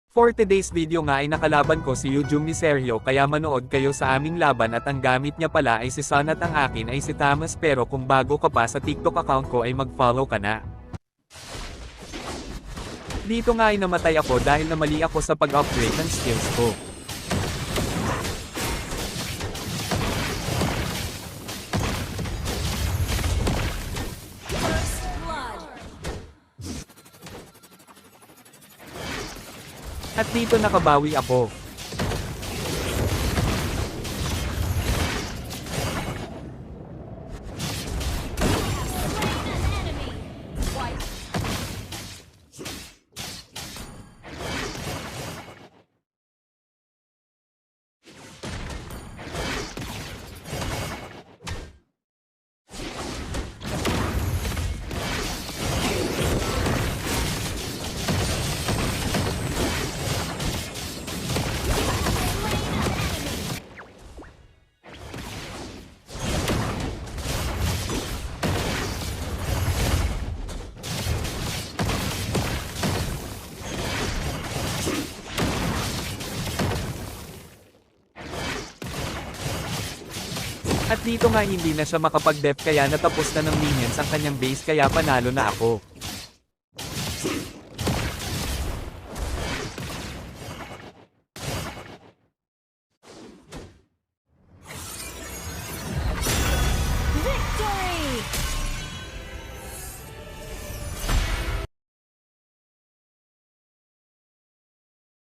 For today's video nga ay nakalaban ko si Yujum ni Sergio kaya manood kayo sa aming laban at ang gamit niya pala ay si Sun at ang akin ay si Thomas pero kung bago ka pa sa TikTok account ko ay mag-follow ka na. Dito nga ay namatay ako dahil namali ako sa pag-upgrade ng skills ko. At dito nakabawi ako. At dito nga hindi na siya makapag-def kaya natapos na ng minions ang kanyang base kaya panalo na ako.